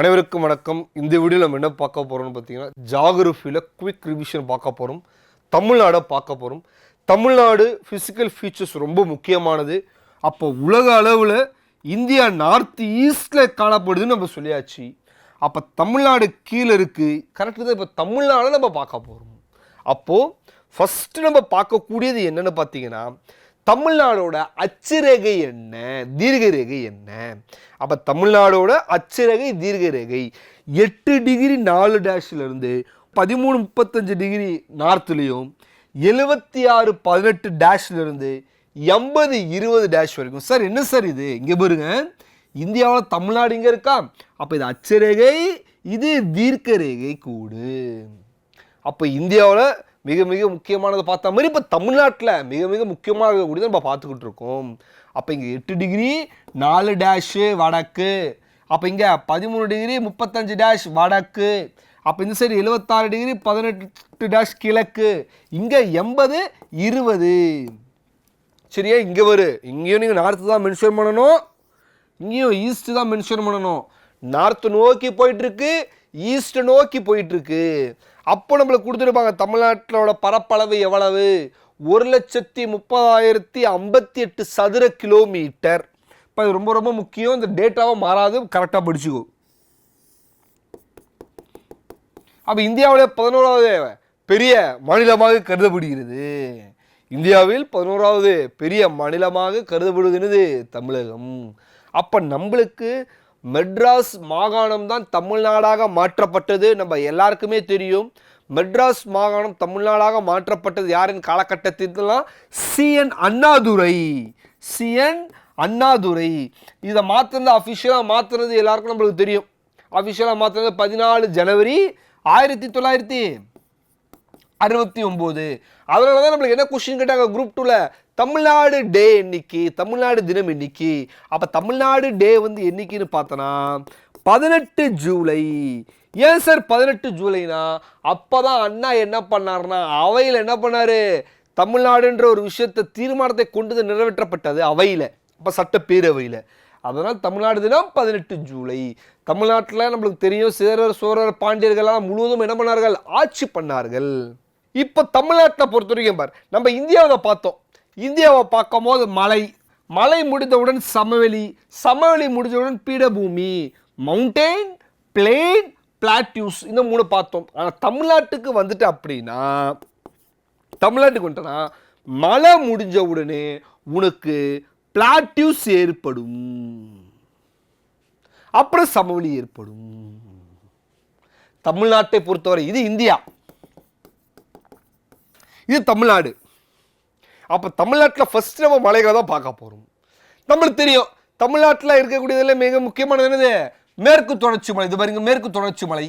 அனைவருக்கும் வணக்கம். இந்த வீடியோவில் நம்ம என்ன பார்க்க போகிறோம்னு பார்த்தீங்கன்னா, ஜாகிரஃபியில் குவிக் ரிவிஷன் பார்க்க போகிறோம். தமிழ்நாடை பார்க்க போகிறோம். தமிழ்நாடு ஃபிசிக்கல் ஃபீச்சர்ஸ் ரொம்ப முக்கியமானது. அப்போ உலக அளவில் இந்தியா நார்த் ஈஸ்டில் காணப்படுதுன்னு நம்ம சொல்லியாச்சு. அப்போ தமிழ்நாடு கீழே இருக்குது, கரெக்டு தான். இப்போ தமிழ்நாடை நம்ம பார்க்க போகிறோம். அப்போது ஃபஸ்ட்டு நம்ம பார்க்கக்கூடியது என்னென்னு பார்த்தீங்கன்னா, தமிழ்நாடோட அச்சுரேகை என்ன, தீர்க்க ரேகை என்ன. அப்போ தமிழ்நாடோட அச்சுரேகை தீர்க்க ரேகை 8 டிகிரி 4 டேஷ்லேருந்து 13:35 டிகிரி நார்த்துலேயும் 76 18 டேஷ்லேருந்து 80 20 டேஷ் வரைக்கும். சார் என்ன சார் இது? இங்கே பாருங்க, இந்தியாவில் தமிழ்நாடு இங்கே இருக்கா. அப்போ இது அச்சுரேகை, இது தீர்க்க ரேகை கூடு. அப்போ இந்தியாவில் மிக மிக முக்கியமானதை பார்த்த மாதிரி இப்போ தமிழ்நாட்டில் மிக மிக முக்கியமானது கூட நம்ம பார்த்துக்கிட்டு இருக்கோம். அப்போ இங்கே 8 டிகிரி 4 டேஷு வடக்கு, அப்போ இங்கே 13 டிகிரி 35 டேஷ் வடக்கு, அப்போ இந்த சைடு 76 டிகிரி 18 டேஷ் கிழக்கு, இங்கே 80 20. சரியா? இங்கே இங்கேயும் நீங்கள் நார்த்து தான் மென்ஷன் பண்ணணும், இங்கேயும் ஈஸ்ட்டு தான் மென்ஷன் பண்ணணும். நார்த்து நோக்கி போயிட்டுருக்கு, ஈஸ்ட்டை நோக்கி போயிட்டுருக்கு. அப்போ நம்மளுக்கு கொடுத்துருப்பாங்க தமிழ்நாட்டிலோட பரப்பளவு எவ்வளவு, 1,30,058 சதுர கிலோமீட்டர். இப்போ இது ரொம்ப ரொம்ப முக்கியம். இந்த டேட்டாவை மாறாது, கரெக்டாக படிச்சுக்கோ. அப்போ இந்தியாவிலே 11வது பெரிய மாநிலமாக கருதப்படுகிறது. இந்தியாவில் 11வது பெரிய மாநிலமாக கருதப்படுகிறது தமிழகம். அப்போ நம்மளுக்கு மெட்ராஸ் மாகாணம் தான் தமிழ்நாடாக மாற்றப்பட்டது. நம்ம எல்லாருக்குமே தெரியும். மெட்ராஸ் மாகாணம் தமிழ்நாடாக மாற்றப்பட்டது யாரின் காலகட்டத்திலாம்? CN அண்ணாதுரை. இதை மாற்றினது அஃபிஷியலாக மாற்றினது எல்லாருக்கும் நம்மளுக்கு தெரியும். அஃபிஷியலாக மாற்றினது 14 ஜனவரி 1969. அதனால தான் நம்மளுக்கு என்ன கொஸ்டின் கேட்டாங்க குரூப் 2ல, தமிழ்நாடு டே என்னைக்கு, தமிழ்நாடு தினம் என்னைக்கு. அப்போ தமிழ்நாடு டே என்னைக்குன்னு பார்த்தோன்னா 18 ஜூலை. ஏன் சார் 18 ஜூலைனா? அப்போ தான் அண்ணா என்ன பண்ணார்னா, அவையில் என்ன பண்ணார், தமிழ்நாடுன்ற ஒரு விஷயத்தை தீர்மானத்தை கொண்டு நிறைவேற்றப்பட்டது அவையில், அப்போ சட்டப்பேரவையில். அதனால் தமிழ்நாடு தினம் 18 ஜூலை. தமிழ்நாட்டில் நம்மளுக்கு தெரியும், சேரர் சோழர் பாண்டியர்கள்லாம் முழுவதும் என்ன பண்ணார்கள், ஆட்சி பண்ணார்கள். இப்போ தமிழ்நாட்டை பொறுத்த வரைக்கும் பார், நம்ம இந்தியாவை பார்த்தோம். இந்தியாவை பார்க்கும் போது மலை முடிந்தவுடன் சமவெளி முடிந்தவுடன் பீடபூமி, மவுண்டெயின், பிளேன், பிளாட்யூஸ், இந்த 3 பார்த்தோம். ஆனால் தமிழ்நாட்டுக்கு வந்துட்டு அப்படின்னா, மழை முடிஞ்ச உடனே உனக்கு பிளாட்யூஸ் ஏற்படும், அப்புறம் சமவெளி ஏற்படும். தமிழ்நாட்டை பொறுத்தவரை இது இந்தியா, இது தமிழ்நாடு. அப்போ தமிழ்நாட்டில் ஃபர்ஸ்ட் நம்ம மலைகளை தான் பார்க்க போகிறோம். நம்மளுக்கு தெரியும் தமிழ்நாட்டில் இருக்கக்கூடியதில் மிக முக்கியமானது என்னது, மேற்கு தொடர்ச்சி மலை. இது பாருங்க, மேற்கு தொடர்ச்சி மலை.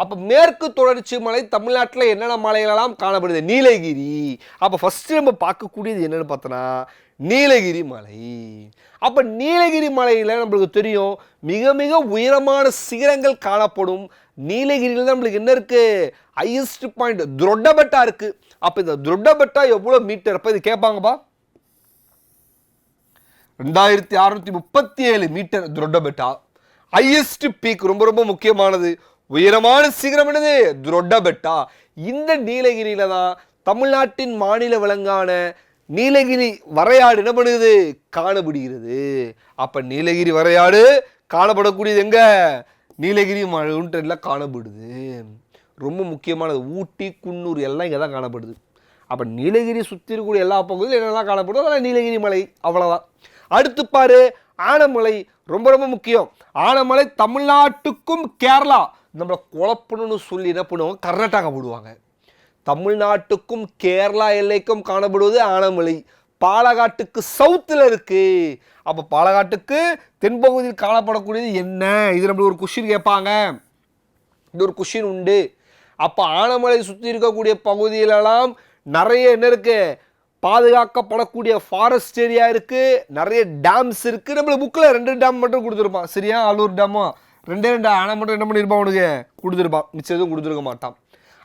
அப்போ மேற்கு தொடர்ச்சி மலை தமிழ்நாட்டில் என்னென்ன மலைகளெல்லாம் காணப்படுது? நீலகிரி. அப்போ ஃபர்ஸ்ட் நம்ம பார்க்கக்கூடியது என்னென்னு பார்த்தோன்னா நீலகிரி மலை. அப்போ நீலகிரி மலையில் நம்மளுக்கு தெரியும் மிக மிக உயரமான சிகரங்கள் காணப்படும். நீலகிரியில் தான் நம்மளுக்கு என்ன இருக்குது, ஹையஸ்ட் பாயிண்ட் துரொட்டபெட்டா இருக்குது. அப்போ இந்த துரொட்டபெட்டா எவ்வளோ மீட்டர்? அப்போ இது கேட்பாங்கப்பா. 2637 மீட்டர் துரொட்டபெட்டா. ஹையஸ்ட் பீக், ரொம்ப ரொம்ப முக்கியமானது, உயரமான சிகரம் என்னது, துரொட்டபெட்டா. இந்த நீலகிரியில தான் தமிழ்நாட்டின் மாநில விலங்கான நீலகிரி வரையாடு என்ன பண்ணுது, காணப்படுகிறது. அப்போ நீலகிரி வரையாடு காணப்படக்கூடியது எங்க, நீலகிரி மவுண்டனில் காணப்படுது. ரொம்ப முக்கியமானது, ஊட்டி குன்னூர் எல்லாம் இங்கே தான் காணப்படுது. அப்போ நீலகிரி சுற்றி இருக்கக்கூடிய எல்லா பகுதியிலும் என்னெல்லாம் காணப்படுது, அதெல்லாம் நீலகிரி மலை, அவ்வளோதான். அடுத்து பாரு, ஆனமலை. ரொம்ப ரொம்ப முக்கியம். ஆனமலை தமிழ்நாட்டுக்கும் கேரளா நம்மளை குழப்பணும்னு சொல்லி என்ன பண்ணுவாங்க, கர்நாடகா போடுவாங்க. தமிழ்நாட்டுக்கும் கேரளா எல்லைக்கும் காணப்படுவது ஆனமலை. பாலக்காட்டுக்கு சவுத்தில் இருக்கு. அப்போ பாலக்காட்டுக்கு தென்பகுதியில் காணப்படக்கூடியது என்ன? இது நம்மளுக்கு ஒரு கொஸ்டின் கேட்பாங்க, இது ஒரு கொஸ்டின் உண்டு. அப்போ ஆனமலை சுற்றி இருக்கக்கூடிய பகுதியிலெல்லாம் நிறைய என்ன இருக்கு, பாதுகாக்கப்படக்கூடிய ஃபாரஸ்ட் ஏரியா இருக்கு, நிறைய டேம்ஸ் இருக்கு. நம்மளுக்கு புக்கில் 2 டேம் மட்டும் கொடுத்துருப்பான். சரியா? ஆலூர் டேமும் 2 ஆனை மட்டும் என்ன பண்ணியிருப்பான் உனக்கு கொடுத்துருப்பான், மிச்சம் எதுவும் கொடுத்துருக்க மாட்டான்.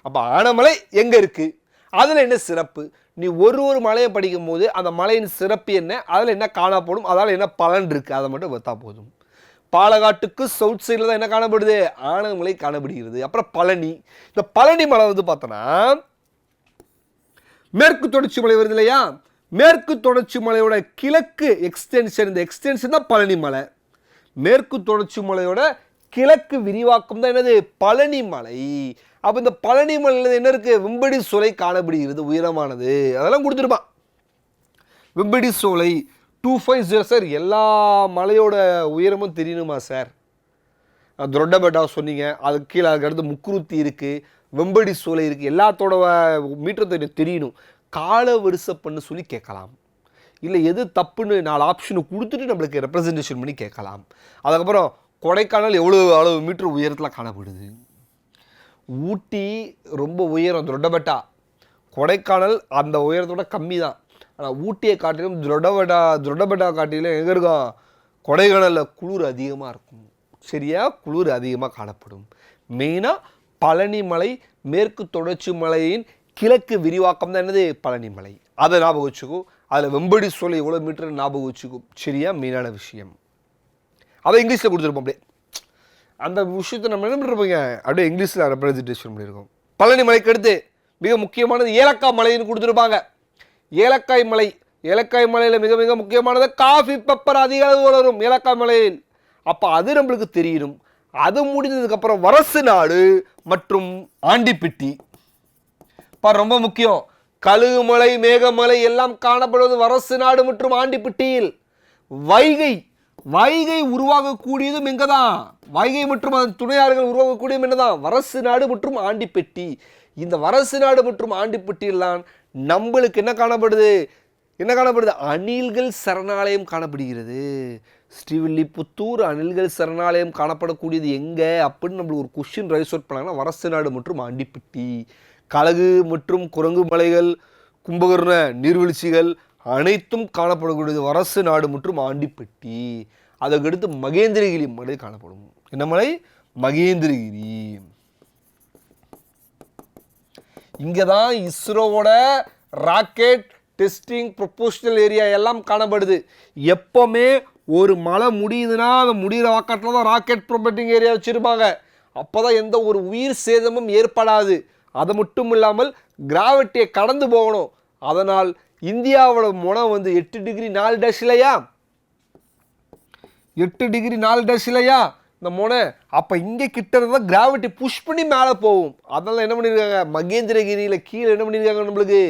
அப்போ ஆனமலை எங்கே இருக்குது, அதில் என்ன சிறப்பு? நீ ஒரு மலையை படிக்கும் போது அந்த மலையின் சிறப்பு என்ன, அதில் என்ன காணப்படும், அதால் என்ன பலன் இருக்குது, அதை மட்டும் பார்த்தா போதும். பாலக்காட்டுக்கு சவுத் சைடில் தான் என்ன காணப்படுது, ஆனமலை காணப்படுகிறது. அப்புறம் பழனி. இந்த பழனி மலை வந்து பார்த்தோன்னா மேற்கு தொடர்ச்சி மலை வருது இல்லையா, மேற்கு தொடர்ச்சி மலையோட கிழக்கு எக்ஸ்டென்ஷன், இந்த எக்ஸ்டென்ஷன் தான் பழனி மலை. மேற்கு தொடர்ச்சி மலையோட கிழக்கு விரிவாக்கம் தான் என்னது, பழனி மலை. அப்போ இந்த பழனி மலையில் என்ன இருக்கு, வெம்படி சோலை காணப்படுகிறது, உயரமானது. அதெல்லாம் கொடுத்துருப்பான். வெம்படி சோலை 250 சார். எல்லா மலையோட உயரமும் தெரியணுமா சார்? தொரட்டபெட்டா சொன்னீங்க, அதுக்கு கீழே அதுக்கடுத்து முக்குருத்தி இருக்குது, வெம்படி சோலை இருக்குது, எல்லாத்தோட மீட்டர் தெரியணும். கால வரிசை பண்ணு சொல்லி கேட்கலாம். இல்லை எது தப்புன்னு 4 ஆப்ஷனை கொடுத்துட்டு நம்மளுக்கு ரெப்ரசன்டேஷன் பண்ணி கேட்கலாம். அதுக்கப்புறம் கொடைக்கானல் எவ்வளோ அளவு மீட்டர் உயரத்தில் காணப்படுது. ஊட்டி ரொம்ப உயரம் தொரட்டபெட்டா, கொடைக்கானல் அந்த உயரத்தோட கம்மி தான். ஆனால் ஊட்டியை காட்டிலும் தொரட்டபெட்டா காட்டிலும் எங்கே இருக்கும், கொடைக்கானலில் குளிர் அதிகமாக இருக்கும். சரியா, குளிர் அதிகமாக காணப்படும். மெயினாக பழனி மலை மேற்கு தொடர்ச்சி மலையின் கிழக்கு விரிவாக்கம் தான் என்னது, பழனி மலை. அதை ஞாபகம் வச்சுக்கோ. அதில் வெம்படி சோலை எவ்வளோ மீட்டர் ஞாபகம் வச்சுக்கோ. சரியா, மெயினான விஷயம். அதை இங்கிலீஷில் கொடுத்துருப்போம். அப்படியே அந்த விஷயத்தை நம்ம என்ன பண்ணிருப்போங்க, அப்படியே இங்கிலீஷில் ரெப்ரசன்டேஷன் பண்ணியிருக்கோம். பழனி மலைக்கு அடுத்து மிக முக்கியமானது ஏலக்காய் மலைன்னு கொடுத்துருப்பாங்க. ஏலக்காய் மலை, ஏலக்காய் மலையில் மிக மிக முக்கியமானது காஃபி பெப்பர் அதிக அளவு வளரும் ஏலக்காய் மலையில். அப்போ அது நம்மளுக்கு தெரியணும். அது முடிஞ்சதுக்கப்புறம் வரசு நாடு மற்றும் ஆண்டிப்பட்டி ரொம்ப முக்கியம். கழுகுமலை மேகமலை எல்லாம் காணப்படுவது வரசு நாடு மற்றும் ஆண்டிப்பட்டியில். வைகை உருவாகக்கூடியதும் எங்கே தான், வைகை மற்றும் அதன் துணையாறுகள் உருவாகக்கூடியதும் என்னதான், வரசு நாடு மற்றும் ஆண்டிப்பட்டி. இந்த வரசு நாடு மற்றும் ஆண்டிப்பட்டியில் தான் நம்மளுக்கு என்ன காணப்படுது, அணில்கள் சரணாலயம் காணப்படுகிறது. ஸ்ரீவில்லிபுத்தூர் அணில்கள் சரணாலயம் காணப்படக்கூடியது எங்கே அப்படின்னு நம்மளுக்கு ஒரு கொஸ்டின் ரைஸ் அவுட் பண்ணாங்கன்னா வரசு நாடு மற்றும் ஆண்டிப்பட்டி. கழகு மற்றும் குரங்கு மலைகள், கும்பகர்ண நீர்வீழ்ச்சிகள் அனைத்தும் காணப்படக்கூடியது வரசு நாடு மற்றும் ஆண்டிப்பட்டி. அதுக்கடுத்து மகேந்திரகிரி மலை காணப்படும். என்ன மலை, மகேந்திரகிரி. இங்கே தான் இஸ்ரோவோட ராக்கெட் டெஸ்டிங் ப்ரொபோஷனல் ஏரியா எல்லாம் காணப்படுது. எப்போவுமே ஒரு மலை முடியுதுன்னா அந்த முடிகிற வாக்காட்டில் தான் ராக்கெட் ப்ரொபோட்டிங் ஏரியா வச்சுருப்பாங்க. அப்போ தான் எந்த ஒரு உயிர் சேதமும் ஏற்படாது. அது மட்டும் இல்லாமல் கிராவிட்டியை கடந்து போகணும். அதனால் இந்தியாவோட முனை வந்து 8 டிகிரி 4 டேஷ் இல்லையா, 8 டிகிரி 4 டேஷ் இல்லையா இந்த முனை. அப்போ இங்கே கிட்ட இருந்தால் கிராவிட்டி புஷ் பண்ணி மேலே போகும். அதனால என்ன பண்ணியிருக்காங்க, மகேந்திரகிரியில் கீழே என்ன பண்ணியிருக்காங்க, நம்மளுக்கு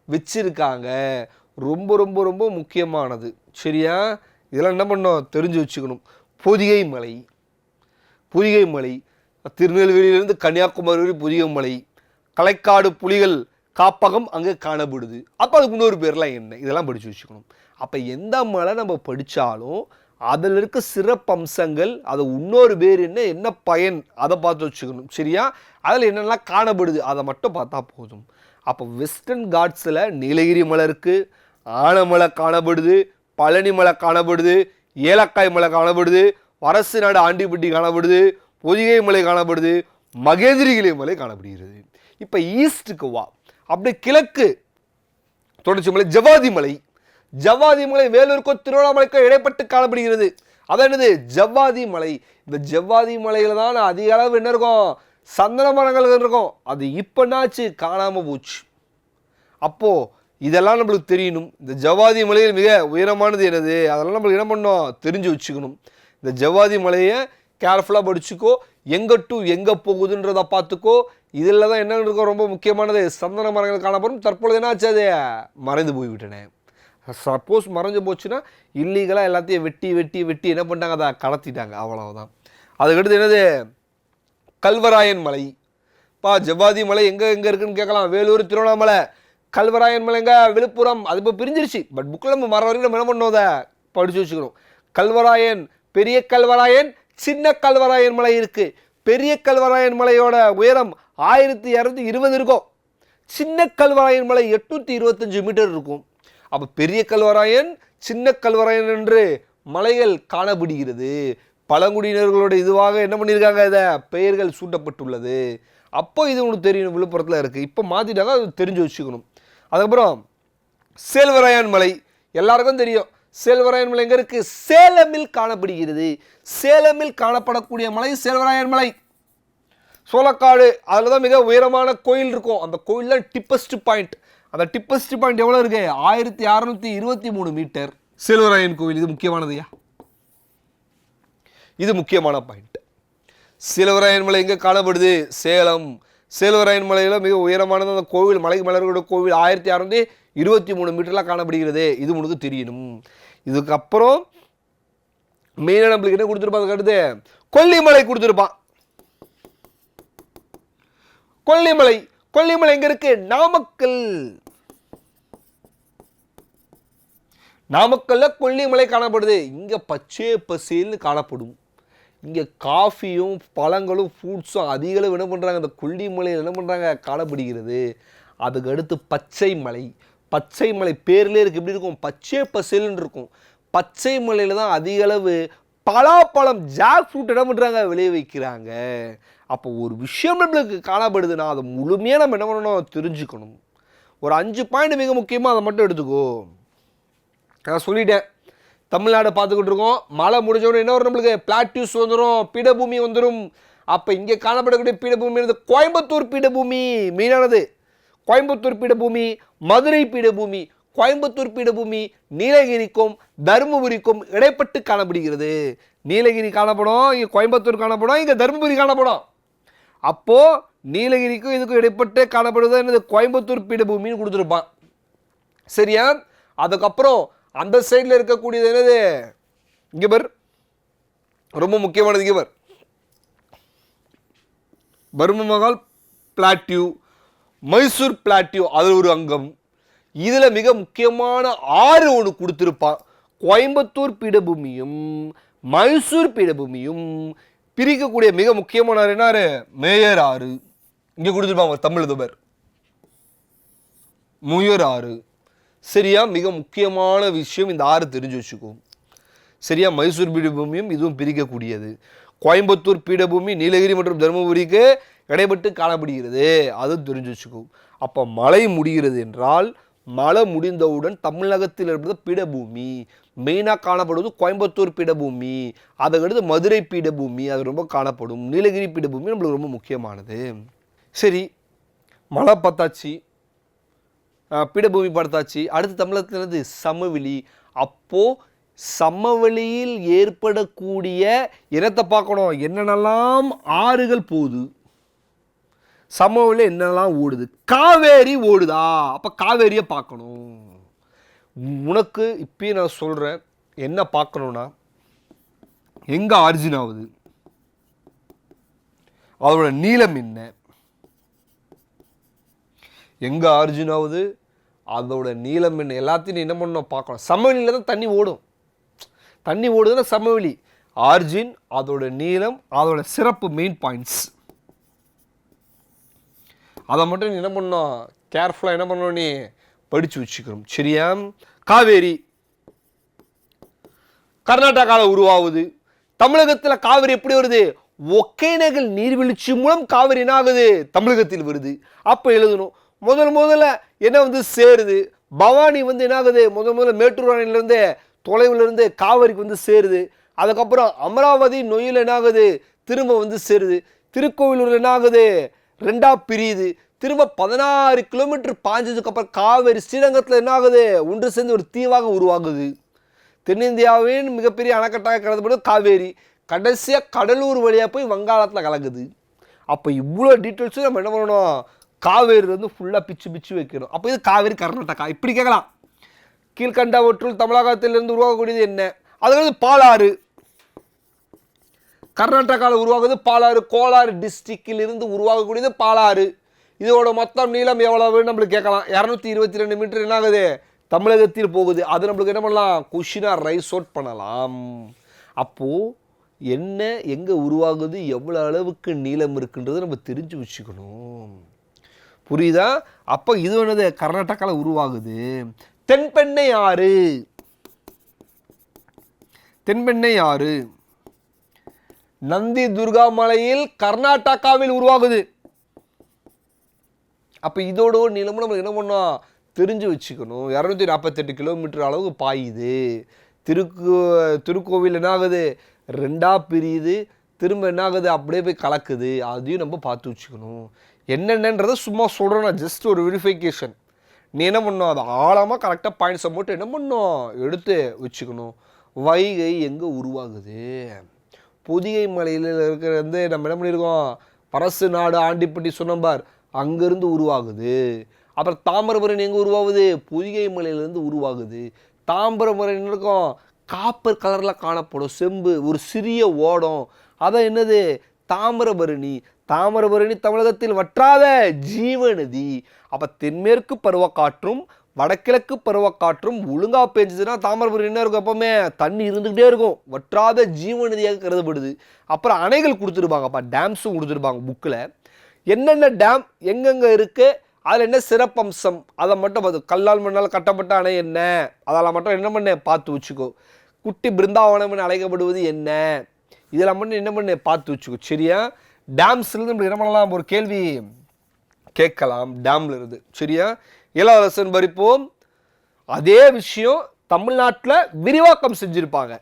வச்சிருக்காங்க. ரொம்ப ரொம்ப ரொம்ப முக்கியமானது. சரியா, இதெல்லாம் என்ன பண்ணோம், தெரிஞ்சு வச்சுக்கணும். பொதிகை மலை திருநெல்வேலியிலிருந்து கன்னியாகுமரி வரை பொதிகை மலை. கலைக்காடு புலிகள் காப்பகம் அங்கே காணப்படுது. அப்போ அதுக்கு இன்னொரு பேர்லாம் என்ன, இதெல்லாம் படித்து வச்சுக்கணும். அப்போ எந்த மலை நம்ம படித்தாலும் அதில் இருக்க சிறப்பம்சங்கள், அது இன்னொரு பேர் என்ன பயன், அதை பார்த்து வச்சுக்கணும். சரியா, அதில் என்னெல்லாம் காணப்படுது அதை மட்டும் பார்த்தா போதும். அப்போ வெஸ்டர்ன் காட்ஸில் நீலகிரி மலை இருக்குது, ஆனமலை காணப்படுது, பழனி மலை காணப்படுது, ஏலக்காய் மலை காணப்படுது, வரசு நாடு ஆண்டிப்பட்டி காணப்படுது, பொதிகை மலை காணப்படுது, மகேந்திரகிரி மலை காணப்படுகிறது. இப்போ ஈஸ்ட்டுக்கு வா, அப்படியே கிழக்கு தொடர்ச்சி மலை ஜவ்வாதி மலை வேலூருக்கும் திருவண்ணாமலைக்கும் இடைப்பட்டு காணப்படுகிறது. அதான் என்னது, ஜவ்வாதி மலை. இந்த ஜவ்வாதி மலையில தான் அதிக அளவு என்ன இருக்கும், சந்தன மரங்கள் இருக்கும். அது இப்போ என்னாச்சு, காணாமல் போச்சு. அப்போது இதெல்லாம் நம்மளுக்கு தெரியணும். இந்த ஜவ்வாதி மலையில் மிக உயரமானது என்னது, அதெல்லாம் நம்மளுக்கு என்ன பண்ணோம், தெரிஞ்சு வச்சுக்கணும். இந்த ஜவ்வாதி மலையை கேர்ஃபுல்லாக படிச்சுக்கோ. எங்கே டு எங்கே போகுதுன்றதை பார்த்துக்கோ. இதில் தான் என்ன இருக்கும், ரொம்ப முக்கியமானது சந்தன மரங்கள் காணப்படும். தற்பொழுது என்னாச்சு, அது மறைந்து போய்விட்டன. சப்போஸ் மறைஞ்சு போச்சுன்னா இல்லீகலாக எல்லாத்தையும் வெட்டி என்ன பண்ணிட்டாங்க, அதை கடத்திட்டாங்க, அவ்வளவுதான். அதுக்கடுத்து என்னது, கல்வராயன் மலை. ஜவ்வாதி மலை எங்கே இருக்குன்னு கேட்கலாம். வேலூர், திருவண்ணாமலை. கல்வராயன் மலை எங்கே, விழுப்புரம். அது இப்போ பிரிஞ்சிருச்சு. பட் புக்கில் நம்ம மர வரைக்கும் நம்ம என்ன பண்ணோம், அதை படித்து வச்சுக்கணும். கல்வராயன், பெரிய கல்வராயன், சின்ன கல்வராயன் மலை இருக்குது. பெரிய கல்வராயன் மலையோட உயரம் 1220 இருக்கும். சின்ன கல்வராயன் மலை 825 மீட்டர் இருக்கும். அப்போ பெரிய கல்வராயன், சின்ன கல்வராயன் என்று மலைகள் காணப்படுகிறது. பழங்குடியினர்களோட இதுவாக என்ன பண்ணியிருக்காங்க, இதை பெயர்கள் சூட்டப்பட்டுள்ளது. அப்போ இது உங்களுக்கு தெரியணும், விழுப்புரத்தில் இருக்குது. இப்போ மாற்றிட்டாங்க, அது தெரிஞ்சு வச்சுக்கணும். அதுக்கப்புறம் சேர்வராயன் மலை எல்லாருக்கும் தெரியும். செல்வராயன் மலை எங்க இருக்கு? சேலமில் காணப்படுகிறது. சேலமில் காணப்படக்கூடிய மலை செல்வராயன் மலை. சோளக்காடு, அதில் தான் மிக உயரமான கோயில் இருக்கும். அந்த கோயில் தான் டிப்பஸ்ட் பாயிண்ட். அந்த டிப்பஸ்ட் பாயிண்ட் எவ்வளோ இருக்கு? 1623 மீட்டர். செல்வராயன் கோயில், இது முக்கியமானதுயா, இது முக்கியமான பாயிண்ட். செல்வராயன் மலை எங்கே காணப்படுது? சேலம். செல்வராயன் மலையில் மிக உயரமானது அந்த கோவில், மலை மலர்களோட கோவில் 1623 மீட்டர்லாம் காணப்படுகிறது. இது உங்களுக்கு தெரியணும். இதுக்கப்புறம் மெயினாக நம்மளுக்கு என்ன கொடுத்துருப்பாங்க? அடுத்து கொல்லிமலை கொடுத்துருப்பான். கொல்லிமலை, கொல்லிமலை எங்க இருக்கு? நாமக்கல். நாமக்கல்ல கொல்லிமலை காணப்படுது. இங்க பச்சை பசேல்னு காணப்படும். இங்க காஃபியும் பழங்களும் ஃப்ரூட்ஸும் அதிக அளவு என்ன பண்றாங்க? அந்த கொல்லிமலையில் என்ன பண்றாங்க? காணப்படுகிறது. அதுக்கு அடுத்து பச்சை மலை. பச்சை மலை பேர்லேயே இருக்கு, எப்படி இருக்கும்? பச்சை பசேல்னு இருக்கும். பச்சை மலையில தான் அதிக அளவு பலாப்பழம், ஜாக் ஃப்ரூட் என்ன பண்றாங்க? விளைய வைக்கிறாங்க. அப்போ ஒரு விஷயம் நம்மளுக்கு காணப்படுதுன்னா அதை முழுமையாக நம்ம என்ன பண்ணணும்? தெரிஞ்சுக்கணும். ஒரு 5 பாயிண்ட் மிக முக்கியமாக அதை மட்டும் எடுத்துக்கோ. நான் சொல்லிட்டேன், தமிழ்நாடு பார்த்துக்கிட்டு இருக்கோம். மழை முடிஞ்சோடனே என்ன வரும்? நம்மளுக்கு பிளாட்யூஸ் வந்துடும், பீடபூமி வந்துடும். அப்போ இங்கே காணப்படக்கூடிய பீடபூமி கோயம்புத்தூர் பீடபூமி மெயினானது. கோயம்புத்தூர் பீடபூமி, மதுரை பீடபூமி. கோயம்புத்தூர் பீடபூமி நீலகிரிக்கும் தருமபுரிக்கும் இடைப்பட்டு காணப்படுகிறது. நீலகிரி காணப்படும், இங்கே கோயம்புத்தூர் காணப்படும், இங்கே தருமபுரி காணப்படும். அப்போ நீலகிரிக்கும் இதுக்கும் இடைப்பட்டு காணப்படுவது என்னது? கோயம்புத்தூர் பீடபூமின்னு கொடுத்துருப்பான். சரியா? அதுக்கப்புறம் அந்த சைடில் இருக்கக்கூடியது என்னது? இங்கே பார், ரொம்ப முக்கியமானது. இங்கே பார், Baramahal plateau, Mysore plateau, அது ஒரு அங்கம். இதில் மிக முக்கியமான 6 ஒன்று கொடுத்துருப்பான். கோயம்புத்தூர் பீடபூமியும் மைசூர் பீடபூமியும் பிரிக்கக்கூடிய மிக முக்கியமான என்ன? மேயர் ஆறு. இங்கே கொடுத்துருப்பாங்க தமிழ் துபர் முயர் ஆறு. சரியா? மிக முக்கியமான விஷயம், இந்த 6 தெரிஞ்சு வச்சுக்கோ. சரியா? மைசூர் பீடபூமியும் இதுவும் பிரிக்கக்கூடியது. கோயம்புத்தூர் பீடபூமி நீலகிரி மற்றும் தருமபுரிக்கு இடைப்பட்டு காணப்படுகிறது, அதுவும் தெரிஞ்சு வச்சுக்கோ. அப்போ மழை முடிகிறது என்றால் மழை முடிந்தவுடன் தமிழகத்தில் இருப்பது பீடபூமி மெயினாக காணப்படுவது கோயம்புத்தூர் பீடபூமி. அதுக்கடுத்து மதுரை பீடபூமி, அது ரொம்ப காணப்படும். நீலகிரி பீடபூமி நம்மளுக்கு ரொம்ப முக்கியமானது. சரி, மழை பார்த்தாச்சு, பீடபூமி பார்த்தாச்சு. அடுத்து தமிழகத்தில் என்னது? சமவெளி. அப்போது சமவெளியில் ஏற்படக்கூடிய இனத்தை பார்க்கணும். என்னென்னலாம் ஆறுகள் போகுது, சமவெளி என்னெல்லாம் ஓடுது? காவேரி ஓடுதா? அப்போ காவேரியை பார்க்கணும். உனக்கு இப்பயே நான் சொல்கிறேன், என்ன பார்க்கணுன்னா எங்கே ஆரிஜின் ஆகுது, அதோட நீளம் என்ன, எங்கே ஆரிஜின் ஆகுது, அதோட நீளம் என்ன, எல்லாத்தையும் என்ன பண்ணணும்? பார்க்கணும். சமவெளியில் தான் தண்ணி ஓடும். தண்ணி ஓடுதுன்னா சமவெளி. ஆரிஜின், அதோட நீளம், அதோட சிறப்பு, மெயின் பாயிண்ட்ஸ், அதை மட்டும் நீ என்ன பண்ணணும்? கேர்ஃபுல்லாக என்ன பண்ணணும்? நீ படித்து வச்சுக்கணும். சரியா? காவேரி கர்நாடகாவில் உருவாகுது. தமிழகத்தில் காவிரி எப்படி வருது? ஒகேனக்கல் நீர்வீழ்ச்சி மூலம் காவிரி என்ன ஆகுது? தமிழகத்தில் வருது. அப்போ எழுதணும். முதல்ல என்ன வந்து சேருது? பவானி வந்து என்ன ஆகுது? முதல்ல மேட்டூர் அணையிலேருந்து தொலைவிலிருந்து காவிரிக்கு வந்து சேருது. அதுக்கப்புறம் அமராவதி நொய்யில் என்ன ஆகுது? திரும்ப வந்து சேருது. திருக்கோவிலூர் என்ன ஆகுது? 2ஆ பிரியுது. திரும்ப 16 கிலோமீட்டர் பாஞ்சதுக்கு அப்புறம் காவேரி ஸ்ரீரங்கத்தில் என்ன ஆகுது? ஒன்று சேர்ந்து ஒரு தீவாக உருவாகுது. தென்னிந்தியாவின் மிகப்பெரிய அணைக்கட்டாக கருதப்படும் காவேரி கடைசியாக கடலூர் வழியாக போய் வங்காளத்தில் கலக்குது. அப்போ இவ்வளோ டீட்டெயில்ஸும் நம்ம என்ன பண்ணணும்? காவேரி வந்து ஃபுல்லாக பிச்சு வைக்கணும். அப்போ இது காவேரி கர்நாடகா. இப்படி கேட்கலாம். கீழ்கண்டவற்றுள் தமிழகத்திலிருந்து உருவாகக்கூடியது என்ன? அதுக்கு பாலாறு. கர்நாடகாவில் உருவாகுது பாலாறு. கோலாறு டிஸ்ட்ரிக்டில் இருந்து உருவாகக்கூடியது பாலாறு. இதோட மொத்தம் நீளம் எவ்வளவு நம்மளுக்கு கேட்கலாம். 222 மீட்டர் என்ன ஆகுது? தமிழகத்தில் போகுது. அது நம்மளுக்கு என்ன பண்ணலாம்? கொஷினாக ரைஸ் அவுட் பண்ணலாம். அப்போது என்ன, எங்கே உருவாகுது, எவ்வளோ அளவுக்கு நீளம் இருக்குன்றது நம்ம தெரிஞ்சு வச்சுக்கணும். புரியுதா? அப்போ இது என்னது? கர்நாடகாவில் உருவாகுது. தென்பெண்ணை ஆறு. தென்பெண்ணை ஆறு நந்தி துர்கா மலையில் கர்நாடகாவில் உருவாகுது. அப்போ இதோட நீளமும் நம்ம என்ன பண்ணோம்? தெரிஞ்சு வச்சுக்கணும். 248 கிலோமீட்டர் அளவுக்கு பாயுது. திருக்கோவில் என்ன ஆகுது, 2ஆ பிரியுது, திரும்ப என்ன ஆகுது, அப்படியே போய் கலக்குது. அதையும் நம்ம பார்த்து வச்சுக்கணும். என்னென்னன்றதை சும்மா சொல்கிறோம், நான் ஜஸ்ட் ஒரு வெரிஃபிகேஷன். நீ என்ன பண்ணணும், அதை ஆழமாக கரெக்டாக பாயிண்ட்ஸை மட்டும் என்ன பண்ணணும், எடுத்து வச்சுக்கணும். வைகை எங்கே உருவாகுது, பொதிகை மலையில் இருக்கிற வந்து நம்ம என்ன பண்ணியிருக்கோம், பரசு நாடு ஆண்டிப்பட்டி சொன்னபார், அங்கேருந்து உருவாகுது. அப்புறம் தாமிரபரணி எங்கே உருவாகுது, பொதிகை மலையிலேருந்து உருவாகுது. தாமிரபரணி இருக்கும், காப்பர் கலரில் காணப்படும் செம்பு, ஒரு சிறிய ஓடம், அதான் என்னது, தாமிரபரணி. தாமிரபரணி தமிழகத்தில் வற்றாத ஜீவநதி. அப்போ தென்மேற்கு பருவக்காற்றும் வடகிழக்கு பருவக்காற்றும் ஒழுங்காக பெஞ்சதுன்னா தாமிரபரணி என்ன இருக்கும், எப்பவுமே தண்ணி இருந்துக்கிட்டே இருக்கும், வற்றாத ஜீவநதியாக கருதப்படுது. அப்புறம் அணைகள் கொடுத்துருப்பாங்கப்பா, டேம்ஸும் கொடுத்துருப்பாங்க புக்கில். என்னென்ன டேம் எங்கெங்கே இருக்குது, அதில் என்ன சிறப்பம்சம், அதை மட்டும் பார்த்து, கல்லால் மண்ணால் கட்டப்பட்ட அணை என்ன, அதெல்லாம் மட்டும் என்ன பண்ண பார்த்து வச்சுக்கோ. குட்டி பிருந்தாவனம் என அழைக்கப்படுவது என்ன, இதெல்லாம் மட்டும் என்ன பண்ண பார்த்து வச்சுக்கோ. சரியா, டேம்ஸ்லேருந்து இப்படி என்ன பண்ணலாம், ஒரு கேள்வி கேட்கலாம் டேம்ல இருந்து. சரியா, இளவரசன் பறிப்போம். அதே விஷயம் தமிழ்நாட்டில் விரிவாக்கம் செஞ்சிருப்பாங்க.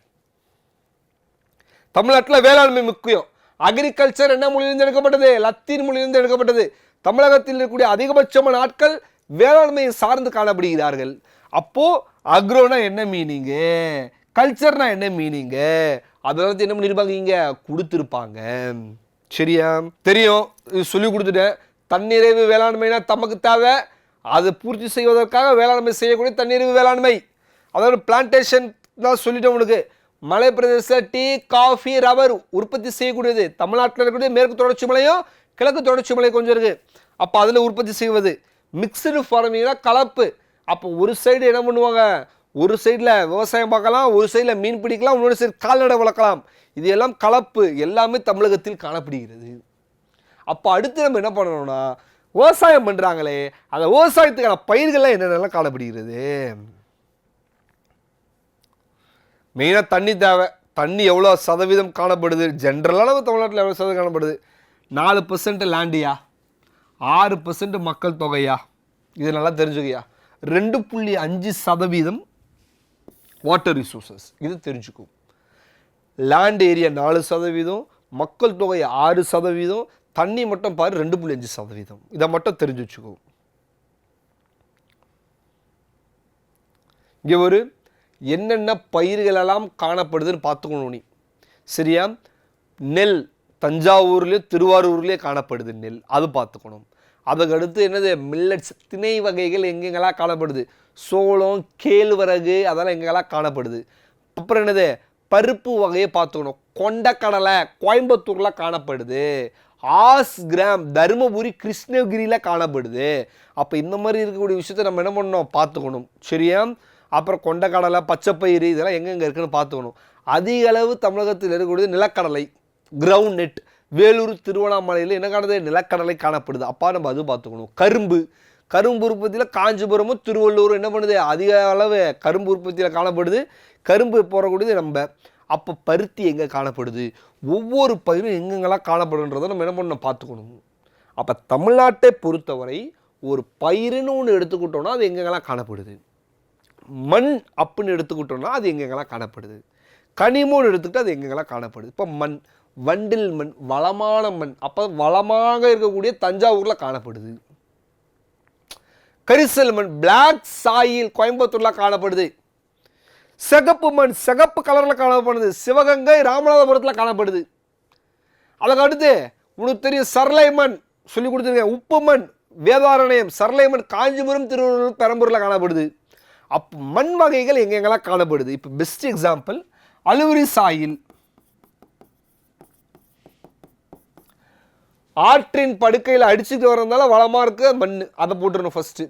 தமிழ்நாட்டில் வேளாண்மை முக்கியம். அக்ரிகல்ச்சர் என்ன மொழியிலிருந்து எடுக்கப்பட்டது, லத்தீன் மொழியிலிருந்து எடுக்கப்பட்டது. தமிழகத்தில் இருக்கக்கூடிய அதிகபட்சமான ஆட்கள் வேளாண்மையை சார்ந்து காணப்படுகிறார்கள். அப்போ அக்ரோனா என்ன மீனிங்கு, கல்ச்சர்னா என்ன மீனிங்கு, அதெல்லாம் என்ன பண்ணியிருப்பாங்க, இங்கே கொடுத்துருப்பாங்க. சரியா, தெரியும், சொல்லி கொடுத்துட்டேன். தன்னிறைவு வேளாண்மைனா தமக்கு தேவை, அதை பூர்த்தி செய்வதற்காக வேளாண்மை செய்யக்கூடிய தன்னிறைவு வேளாண்மை, அதாவது பிளான்டேஷன் தான் சொல்லிட்டேன் உங்களுக்கு. மலை பிரதேச டீ காஃபி ரப்பர் உற்பத்தி செய்யக்கூடியது. தமிழ்நாட்டில் இருக்கக்கூடிய மேற்கு தொடர்ச்சி மலையும் கிழக்கு தொடர்ச்சி மலை கொஞ்சம் இருக்கு, அப்போ அதில் உற்பத்தி செய்வது. மிக்சடு ஃபார்மிங்னா கலப்பு. அப்போ ஒரு சைடு என்ன பண்ணுவாங்க, ஒரு சைடில் விவசாயம் பார்க்கலாம், ஒரு சைடில் மீன் பிடிக்கலாம், இன்னொரு சைடு கால்நடை வளர்க்கலாம். இது எல்லாம் கலப்பு, எல்லாமே தமிழகத்தில் காணப்படுகிறது. அப்போ அடுத்து நம்ம என்ன பண்ணணும்னா, விவசாயம் பண்ணுறாங்களே அந்த விவசாயத்துக்கான பயிர்கள்லாம் என்னென்னலாம் காணப்படுகிறது. மெயினாக தண்ணி தேவை. தண்ணி எவ்வளோ சதவீதம் காணப்படுது, ஜென்ரலாக நம்ம தமிழ்நாட்டில் எவ்வளோ சதவீதம் காணப்படுது, 4% லேண்டியா, 6% மக்கள் தொகையா, இது நல்லா தெரிஞ்சுக்கையா. 2.5% வாட்டர் ரிசோர்ஸஸ், இது தெரிஞ்சுக்கும். லேண்ட் ஏரியா 4%, மக்கள் தொகை 6%, தண்ணி மட்டும் பாரு 2.5%. இதை மட்டும் தெரிஞ்சு வச்சுக்கோ. இங்கே ஒரு என்னென்ன பயிர்களெல்லாம் காணப்படுதுன்னு பார்த்துக்கணும் நீ. சரியா, நெல் தஞ்சாவூர்லேயே திருவாரூர்லேயே காணப்படுது நெல், அது பார்த்துக்கணும். அதுக்கடுத்து என்னது, மில்லட்ஸ் திணை வகைகள் எங்கெங்கெல்லாம் காணப்படுது, சோளம் கேழ்வரகு அதெல்லாம் எங்கெங்கெல்லாம் காணப்படுது. அப்புறம் என்னது, பருப்பு வகையை பார்த்துக்கணும். கொண்டக்கடலை கோயம்புத்தூரில் காணப்படுது, ஆஸ் கிராம் தருமபுரி கிருஷ்ணகிரியில் காணப்படுது. அப்போ இந்த மாதிரி இருக்கக்கூடிய விஷயத்தை நம்ம என்ன பண்ணணும், பார்த்துக்கணும். சரியா, அப்புறம் கொண்டக்கடலை பச்சைப்பயிறு இதெல்லாம் எங்கெங்கே இருக்குன்னு பார்த்துக்கணும். அதிக அளவு தமிழகத்தில் இருக்கக்கூடியது நிலக்கடலை கிரவுண்ட் நெட். வேலூர் திருவண்ணாமலையில் என்ன காணுது, நிலக்கடலை காணப்படுது. அப்பா நம்ம அது பார்த்துக்கணும். கரும்பு உற்பத்தியில் காஞ்சிபுரமும் திருவள்ளூரும் என்ன பண்ணுது, அதிக அளவு கரும்பு உற்பத்தியில் காணப்படுது. கரும்பு போடக்கூடியது நம்ம. அப்போ பருத்தி எங்கே காணப்படுது, ஒவ்வொரு பயிரும் எங்கெங்கெல்லாம் காணப்படுன்றதை நம்ம என்ன பண்ணணும் பார்த்துக்கணும். அப்போ தமிழ்நாட்டை பொறுத்தவரை ஒரு பயிருன்னு ஒன்று எடுத்துக்கிட்டோன்னா அது எங்கெங்கெல்லாம் காணப்படுது, மண் அப்படின்னு எடுத்துக்கிட்டோம்னா அது எங்கெங்கெல்லாம் காணப்படுது, கனிமோன்னு எடுத்துக்கிட்டு அது எங்கெங்கெல்லாம் காணப்படுது. இப்போ மண், வண்டில் மண், வளமான மண், அப்போ வளமாக இருக்கக்கூடிய தஞ்சாவூரில் காணப்படுது. கரிசல் மண் பிளாக் சாயில் கோயம்புத்தூரில் காணப்படுது. சிகப்பு மண் சிகப்பு கலரில் காணப்படுது, சிவகங்கை ராமநாதபுரத்தில் காணப்படுது. அதுக்கு அடுத்து உனக்கு தெரியும் சரளை மண் சொல்லி கொடுத்துருக்கேன். உப்பு மண் வேதாரண்யம், சரளை மண் காஞ்சிபுரம் திருவள்ளூர் பெரம்பூரில் காணப்படுது. அப்போ மண் வகைகள் எங்கெங்கெல்லாம் காணப்படுது. இப்போ பெஸ்ட் எக்ஸாம்பிள் அலுவரி சாயில், ஆற்றின் படுக்கையில் அடிச்சுட்டு வரதுனால வளமாக இருக்குது மண், அதை போட்டுருணும் ஃபஸ்ட்டு.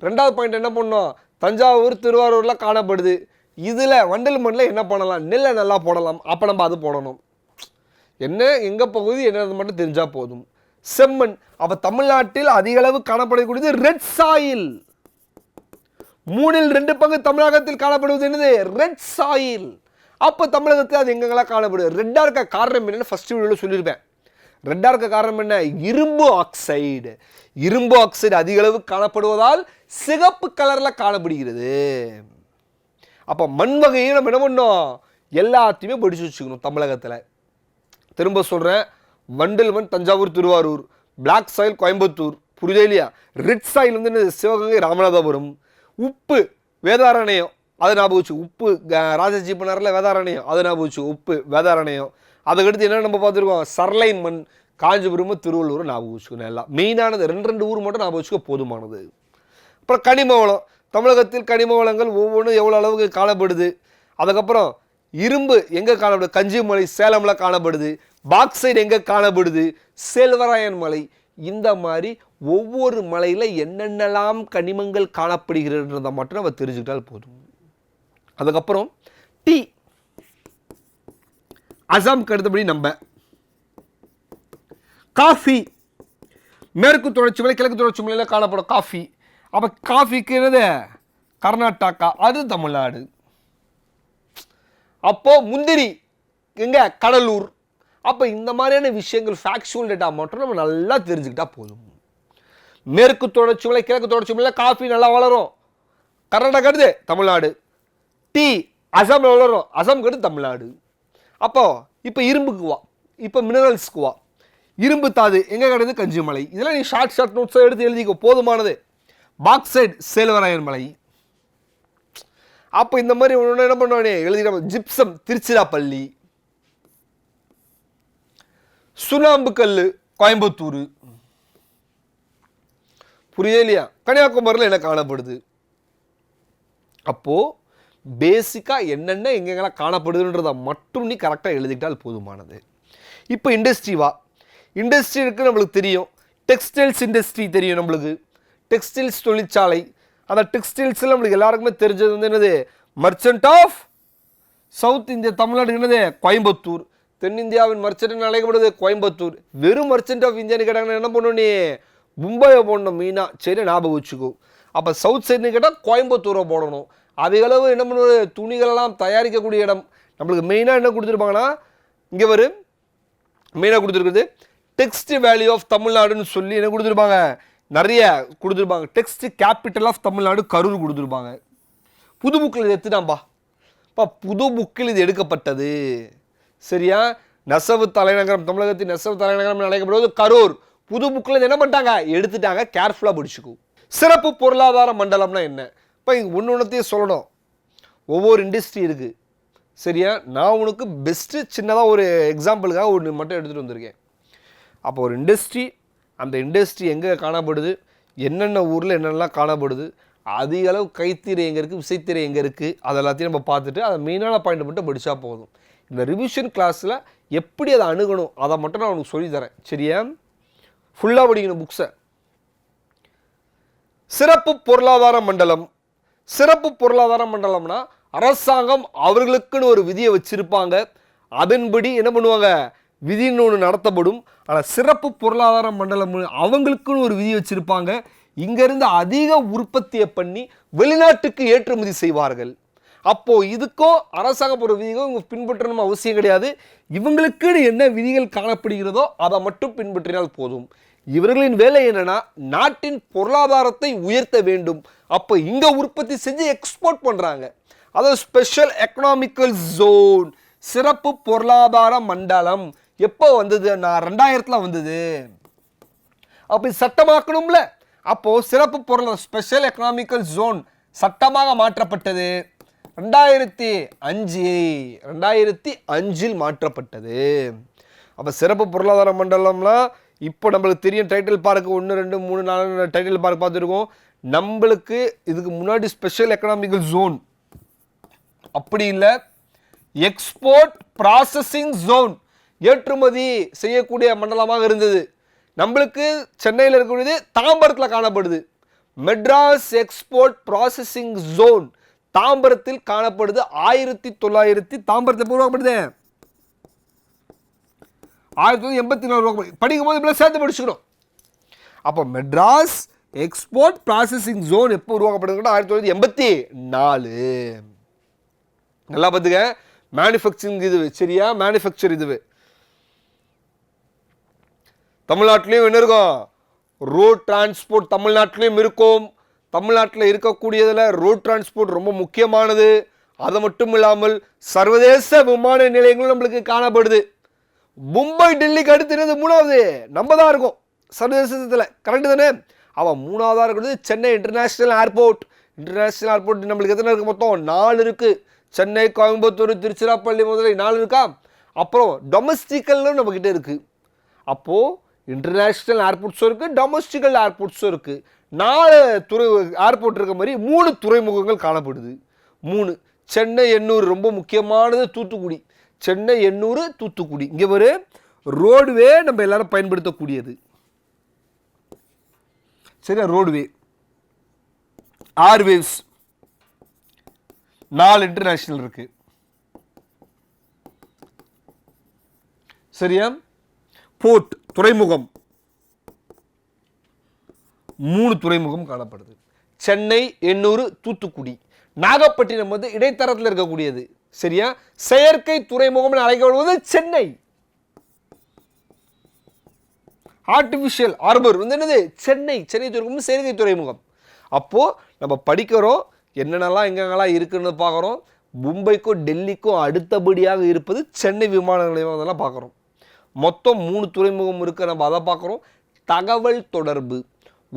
ரெண்டாவது பாயிண்ட் என்ன பண்ணோம், தஞ்சாவூர் திருவாரூரில் காணப்படுது. இதில் வண்டல் மண்ணில் என்ன பண்ணலாம், நெல்லை நல்லா போடலாம், அப்போ நம்ம அது போடணும். என்ன எங்கே பகுதி என்னது மட்டும் தெரிஞ்சால் போதும். செம்மண், அப்போ தமிழ்நாட்டில் அதிக அளவு காணப்படக்கூடியது ரெட் சாயில். 3/2 பங்கு தமிழகத்தில் காணப்படுவது என்னது, ரெட் சாயில். அப்போ தமிழகத்தில் அது எங்கெங்கெல்லாம் காணப்படுது. ரெட்டாக இருக்க காரணம் என்னன்னு ஃபர்ஸ்ட் வீடியோவில் சொல்லியிருப்பேன். ரெட்டாக இருக்க காரணம் என்ன? இரும்பு ஆக்சைடு. இரும்பு ஆக்சைடு அதிக அளவு காணப்படுவதால் சிகப்பு கலரில் காணப்படுகிறது. அப்போ மண் வகையை நம்ம என்ன பண்ணோம்? எல்லாத்தையுமே படித்து வச்சுக்கணும். தமிழகத்தில் திரும்ப சொல்கிறேன், வண்டல் மண் தஞ்சாவூர் திருவாரூர், பிளாக் சாயில் கோயம்புத்தூர், புரியுதே இல்லையா? ரெட் சாயில் வந்து சிவகங்கை ராமநாதபுரம், உப்பு வேதாரண்யம், அதை ஞாபகம் வச்சு, உப்பு ராஜாஜி பண்ணாரில் வேதாரண்யம், அதை ஞாபகம் வச்சு, உப்பு வேதாரண்யம். அதுக்கடுத்து என்ன நம்ம பார்த்துருக்கோம்? சர்லைன் மண் காஞ்சிபுரம் திருவள்ளூர் ஞாபகம் வச்சுக்கணும். எல்லாம் மெயினானது 2 ஊர் மட்டும் ஞாபகம் வச்சுக்க போதுமானது. அப்புறம் கனிம வளம், தமிழகத்தில் கனிம வளங்கள் ஒவ்வொன்றும் எவ்வளோ அளவுக்கு காணப்படுது. அதுக்கப்புறம் இரும்பு எங்கே காணப்படுது? கஞ்சிமலை சேலமில் காணப்படுது. பாக்சைடு எங்கே காணப்படுது? செல்வராயன் மலை. இந்த மாதிரி ஒவ்வொரு மலையில் என்னென்னலாம் கனிமங்கள் காணப்படுகிறன்றதை மட்டும் நம்ம தெரிஞ்சுக்கிட்டால் போதும். அதுக்கப்புறம் டீ, அசாம்க்கு அடுத்தபடி நம்ம காஃபி, மேற்கு தொடர்ச்சி மலை கிழக்கு தொடர்ச்சி மலையில் காணப்படும் காஃபி. அப்போ காஃபிக்கு என்னது? கர்நாடகா, அது தமிழ்நாடு. அப்போ முந்திரி எங்க? கடலூர். அப்போ இந்த மாதிரியான விஷயங்கள் ஃபேக்சுவல் டேட்டா மட்டும் நம்ம நல்லா தெரிஞ்சுக்கிட்டா போதும். மேற்கு தொடர்ச்சி மலை கிழக்கு தொடர்ச்சி மலையில் காஃபி நல்லா வளரும், கர்நாடகா அடுத்து தமிழ்நாடு. டீ அசாமில் வளரும், அசாமுக்கு அடுத்து தமிழ்நாடு. அப்போ இப்போ இரும்புக்கு வா, இப்போ மினரல்ஸ்க்கு வா. இரும்பு தாது எங்கே கிடையாது? கஞ்சிமலை. இதெல்லாம் நீ ஷார்ட் நோட்ஸாக எடுத்து எழுதிக்கோ, போதுமானது. பாக்சைடு சேல்வராயன் மலை. அப்போ இந்த மாதிரி ஒன்று என்ன பண்ணுவானே எழுதிட. ஜிப்சம் திருச்சிராப்பள்ளி, சுண்ணாம்பு கல் கோயம்புத்தூர், புரியுதே இல்லையா? கன்னியாகுமரியில் என்ன காணப்படுது? அப்போ பேசிக்காக என்னென்ன எங்கெங்கெல்லாம் காணப்படுதுன்றதை மட்டும் நீ கரெக்டாக எழுதிக்கிட்டால் போதுமானது. இப்போ இண்டஸ்ட்ரி வா. இண்டஸ்ட்ரி இருக்குது நம்மளுக்கு தெரியும். டெக்ஸ்டைல்ஸ் இண்டஸ்ட்ரி தெரியும் நம்மளுக்கு. டெக்ஸ்டைல்ஸ் தொழிற்சாலை. அந்த டெக்ஸ்டைல்ஸில் நம்மளுக்கு எல்லாருக்குமே தெரிஞ்சது வந்து என்னது? Merchant of South India, Tamil Nadu என்னது? கோயம்புத்தூர். தென்னிந்தியாவின் மர்ச்சன்ட் அழைக்கப்படுது கோயம்புத்தூர். வெறும் மர்ச்சன்ட் ஆஃப் இந்தியான்னு கேட்டாங்கன்னா என்ன பண்ணணும்? நீ மும்பையை போடணும் மெயினாக. சரி, ஞாபகம் வச்சுக்கோ. அப்போ சவுத் சைடுன்னு கேட்டால் கோயம்புத்தூரை போடணும். அதிகளவு என்ன பண்ணுவது? துணிகளெல்லாம் தயாரிக்கக்கூடிய இடம். நம்மளுக்கு மெயினாக என்ன கொடுத்துருப்பாங்கன்னா, இங்கே வரும் மெயினாக கொடுத்துருக்குறது டெக்ஸ்ட் வேல்யூ ஆஃப் தமிழ்நாடுன்னு சொல்லி என்ன கொடுத்துருப்பாங்க? நிறைய கொடுத்துருப்பாங்க. Text capital of Tamil Nadu Karur கொடுத்துருப்பாங்க. புது புக்கில் இது எடுத்துட்டான்பா. புது புக்கில் இது எடுக்கப்பட்டது. சரியா? நெசவு தலைநகரம், தமிழகத்தின் நெசவு தலைநகரம் அழைக்கப்படுவது கரூர். புது புக்கில் என்ன பண்ணிட்டாங்க? எடுத்துட்டாங்க. கேர்ஃபுல்லாக படிச்சுக்கும். சிறப்பு பொருளாதார மண்டலம்னா என்ன? இப்போ ஒன்று ஒன்றத்தையும் சொல்லணும். ஒவ்வொரு இண்டஸ்ட்ரி இருக்குது. சரியா? நான் உனக்கு பெஸ்ட்டு சின்னதாக ஒரு எக்ஸாம்பிளுக்காக ஒன்று மட்டும் எடுத்துகிட்டு வந்திருக்கேன். அப்போ ஒரு இண்டஸ்ட்ரி, அந்த இண்டஸ்ட்ரி எங்கே காணப்படுது, என்னென்ன ஊரில் என்னென்னலாம் காணப்படுது, அதிக அளவு கைத்திரை எங்கே இருக்குது, விசைத்திரை எங்கே இருக்குது, அது எல்லாத்தையும் நம்ம பார்த்துட்டு அதை மெயினான பாயிண்ட் மட்டும் படித்தா போதும். இந்த ரிவிஷன் கிளாஸில் எப்படி அதை அணுகணும் அதை மட்டும் நான் உனக்கு சொல்லித்தரேன். சரியா? ஃபுல்லாக படிக்கணும் புக்ஸை. சிறப்பு பொருளாதார மண்டலம். சிறப்பு பொருளாதார மண்டலம்னா அரசாங்கம் அவர்களுக்குன்னு ஒரு விதியை வச்சிருப்பாங்க. அதன்படி என்ன பண்ணுவாங்க? விதின்னு ஒன்று நடத்தப்படும். ஆனால் சிறப்பு பொருளாதார மண்டலம் அவங்களுக்குன்னு ஒரு விதி வச்சிருப்பாங்க. இங்கேருந்து அதிக உற்பத்தியை பண்ணி வெளிநாட்டுக்கு ஏற்றுமதி செய்வார்கள். அப்போது இதுக்கோ அரசாங்கம் ஒரு விதிகோ இவங்க பின்பற்றணும் அவசியம் கிடையாது. இவங்களுக்குன்னு என்ன விதிகள் காணப்படுகிறதோ அதை மட்டும் பின்பற்றினால் போதும். இவர்களின் வேலை என்னன்னா, நாட்டின் பொருளாதாரத்தை உயர்த்த வேண்டும். அப்போ இங்கே உற்பத்தி செஞ்சு எக்ஸ்போர்ட் பண்ணுறாங்க. அதாவது ஸ்பெஷல் எக்கனாமிக்கல் ஜோன், சிறப்பு பொருளாதார மண்டலம் எப்போ வந்தது? நான் 2000 வந்தது. அப்படி சட்டமாக்கணும்ல. அப்போது சிறப்பு பொருளாதார ஸ்பெஷல் எக்கனாமிக்கல் ஜோன் சட்டமாக மாற்றப்பட்டது 2005 மாற்றப்பட்டது. அப்போ சிறப்பு பொருளாதார மண்டலம்லாம் இப்போ நம்மளுக்கு தெரியும். டைட்டில் பார்க்கு 1, 2, 3, 4 டைட்டில் பார்க் பார்த்துருக்கோம். நம்மளுக்கு இதுக்கு முன்னாடி ஸ்பெஷல் எக்கனாமிக்கல் ஜோன் அப்படி இல்லை, எக்ஸ்போர்ட் ப்ராசஸிங் ஜோன், ஏற்றுமதி செய்யக்கூடிய மண்டலமாக இருந்தது. நம்மளுக்கு சென்னையில் இருக்கக்கூடியது தாம்பரத்தில் காணப்படுது. மெட்ராஸ் எக்ஸ்போர்ட் ப்ராசஸிங் ஜோன் தாம்பரத்தில் காணப்படுது. 1900 தாம்பரத்தில் உருவாக்கப்படுது. 1984 படிக்கும் போது இப்படி சேர்த்து படிச்சுக்கணும். அப்போ மெட்ராஸ் எக்ஸ்போர்ட் ப்ராசஸிங் ஜோன் எப்போ உருவாக்கப்படுதுன்னா 1984. நல்லா பார்த்துக்க. மேனுஃபேக்சரிங் இதுவு. சரியா? மேனுஃபேக்சர் இதுவு. தமிழ்நாட்டிலையும் என்ன இருக்கும், ரோட் டிரான்ஸ்போர்ட் தமிழ்நாட்டிலையும் இருக்கும். தமிழ்நாட்டில் இருக்கக்கூடியதில் ரோட் டிரான்ஸ்போர்ட் ரொம்ப முக்கியமானது. அது மட்டும் இல்லாமல் சர்வதேச விமான நிலையங்களும் நம்மளுக்கு காணப்படுது. மும்பை டெல்லிக்கு அடுத்து என்னது, மூணாவது நம்ம தான் இருக்கும் சர்வதேசத்தில், கரெக்டு தானே? அவன் மூணாவதாக இருக்கிறது Chennai international airport. International airport நம்மளுக்கு எத்தனை இருக்குது, மொத்தம் 4 இருக்குது. சென்னை, கோயம்புத்தூர், திருச்சிராப்பள்ளி முதல்ல 4 இருக்கா. அப்புறம் டொமஸ்டிக்கல்னு நம்மக்கிட்ட இருக்குது. அப்போது இன்டர்நேஷ்னல் ஏர்போர்ட்ஸும் இருக்குது, டொமஸ்டிக்கல் ஏர்போர்ட்ஸும் இருக்குது. 4 துறை ஏர்போர்ட் இருக்க மாதிரி 3 துறைமுகங்கள் காணப்படுது. 3 சென்னை, எண்ணூர் ரொம்ப முக்கியமானது, தூத்துக்குடி. சென்னை, எண்ணூர், தூத்துக்குடி. இங்கே ஒரு ரோடுவே நம்ம எல்லாரும் பயன்படுத்தக்கூடியது. சரியா, ரோடுவே. ஏர்வேஸ் 4 இன்டர்நேஷனல் இருக்கு. சரியா, போர்ட் துறைமுகம் 3 துறைமுகம் காணப்படுது. சென்னை, எண்ணூர், தூத்துக்குடி. நாகப்பட்டினம் வந்து இடைத்தரத்தில் இருக்கக்கூடியது. சரியா, செயற்கை துறைமுகம் அழைக்கப்படுவது சென்னை. ஆர்டிபிஷியல் ஹார்பர் வந்து என்னது, சென்னை. சென்னை துறைமுகம் செயற்கை துறைமுகம். அப்போ நம்ம படிக்கிறோம் என்னென்னலாம் எங்கெங்கெல்லாம் இருக்குன்னு பார்க்குறோம். மும்பைக்கும் டெல்லிக்கும் அடுத்தபடியாக இருப்பது சென்னை விமான நிலையம், அதெல்லாம் பார்க்குறோம். மொத்தம் 3 துறைமுகம் இருக்கு, நம்ம அதை பார்க்குறோம். தகவல் தொடர்பு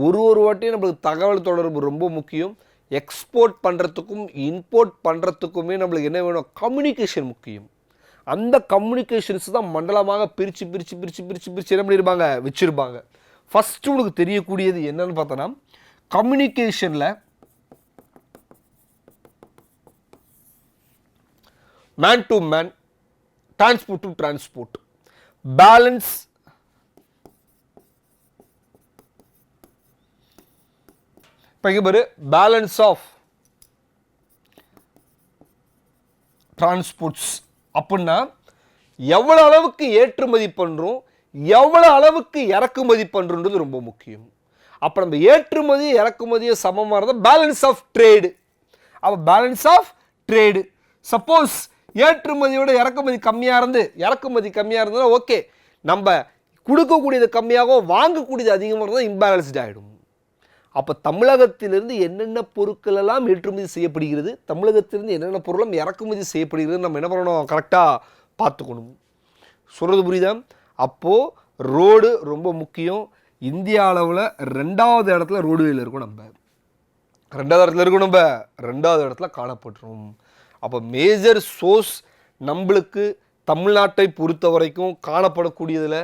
ஒரு வாட்டியும் நம்மளுக்கு தகவல் தொடர்பு ரொம்ப முக்கியம். எக்ஸ்போர்ட் பண்ணுறதுக்கும் இம்போர்ட் பண்ணுறதுக்குமே நம்மளுக்கு என்ன வேணும், கம்யூனிகேஷன் முக்கியம். அந்த கம்யூனிகேஷன்ஸ் தான் மண்டலமாக பிரித்து பிரித்து பிரித்து பிரித்து பிரித்து என்ன பண்ணியிருப்பாங்க, வச்சுருப்பாங்க. ஃபஸ்ட்டு உங்களுக்கு தெரியக்கூடியது என்னன்னு பார்த்தோன்னா, கம்யூனிகேஷனில் man to man, transport to transport, balance இப்போ இங்கே பாரு, பேலன்ஸ் ஆஃப் டிரான்ஸ்போர்ட்ஸ் அப்படின்னா எவ்வளோ அளவுக்கு ஏற்றுமதி பண்ணுறோம், எவ்வளோ அளவுக்கு இறக்குமதி பண்ணுறோன்றது ரொம்ப முக்கியம். அப்போ நம்ம ஏற்றுமதி இறக்குமதியை சமமாக இருந்தால் பேலன்ஸ் ஆஃப் ட்ரேடு. அப்போ பேலன்ஸ் ஆஃப் ட்ரேடு. சப்போஸ் ஏற்றுமதியோட இறக்குமதி கம்மியாக இருந்ததுன்னா ஓகே, நம்ம கொடுக்கக்கூடியது கம்மியாகவும் வாங்கக்கூடியது அதிகமாக இருந்தால் இம்பேலன்ஸ்ட் ஆகிடும். அப்போ தமிழகத்திலிருந்து என்னென்ன பொருட்கள் எல்லாம் ஏற்றுமதி செய்யப்படுகிறது, தமிழகத்திலிருந்து என்னென்ன பொருளும் இறக்குமதி செய்யப்படுகிறது, நம்ம என்ன பண்ணணும், கரெக்டாக பார்த்துக்கணும். சொல்கிறது புரியுதா? அப்போது ரோடு ரொம்ப முக்கியம். இந்தியா அளவில் 2வது இடத்துல ரோடுவேல இருக்கும். நம்ம 2வது இடத்துல காணப்பட்டுரும். அப்போ மேஜர் சோர்ஸ் நம்மளுக்கு தமிழ்நாட்டை பொறுத்த வரைக்கும் காணப்படக்கூடியதில்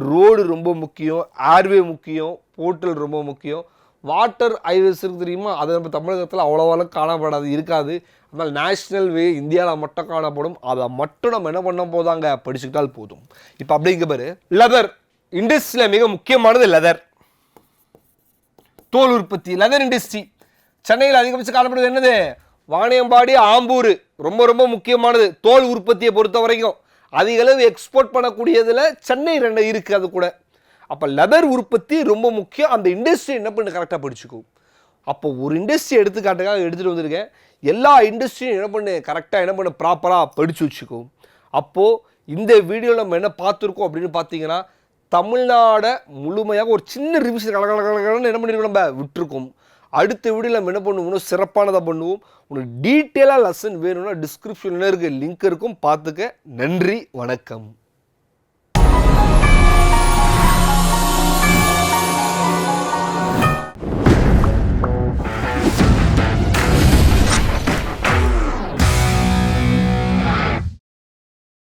ரோடு ரொம்ப முக்கியம், ஏர்வே முக்கியம், போர்ட்டல் ரொம்ப முக்கியம். வாட்டர் ஹைவேஸ் இருக்குது தெரியுமா, அது நம்ம தமிழகத்தில் அவ்வளோவாலும் காணப்படாது, இருக்காது. அதனால் நேஷ்னல் வே இந்தியாவில் மட்டும் காணப்படும். அதை மட்டும் நம்ம என்ன பண்ண போதாங்க, படிச்சுக்கிட்டால் போதும். இப்போ அப்படிங்க பாரு, லெதர் இண்டஸ்ட்ரியில் மிக முக்கியமானது லெதர், தோல் உற்பத்தி, லெதர் இண்டஸ்ட்ரி. சென்னையில் அதிகபட்சம் காணப்படுது என்னது, வாணியம்பாடி, ஆம்பூர் ரொம்ப ரொம்ப முக்கியமானது. தோல் உற்பத்தியை பொறுத்த வரைக்கும் அதிக அளவு எக்ஸ்போர்ட் பண்ணக்கூடியதில் சென்னை 2 இருக்குது. அது கூட அப்போ லெதர் உற்பத்தி ரொம்ப முக்கியம். அந்த இண்டஸ்ட்ரி என்ன பண்ணு கரெக்டாக படிச்சுக்கும். அப்போ ஒரு இண்டஸ்ட்ரி எடுத்துக்காட்டுக்காக எடுத்துகிட்டு வந்திருக்கேன். எல்லா இண்டஸ்ட்ரியும் என்ன பண்ணு கரெக்டாக என்ன பண்ணு ப்ராப்பராக படித்து வச்சுக்கும். அப்போது இந்த வீடியோவில் நம்ம என்ன பார்த்துருக்கோம் அப்படின்னு பார்த்தீங்கன்னா, தமிழ்நாடை முழுமையாக ஒரு சின்ன ரிவிஷன் கலகலன்னு என்ன பண்ணியிருக்கோம், நம்ம விட்டுருக்கோம். அடுத்த வீடியோவில் நம்ம என்ன பண்ணுவோம், சிறப்பானதாக பண்ணுவோம். உங்களுக்கு டீட்டெயிலாக லெசன் வேணும்னா டிஸ்கிரிப்ஷனில் இருக்க லிங்க் இருக்கும், பார்த்துக்க. நன்றி, வணக்கம்.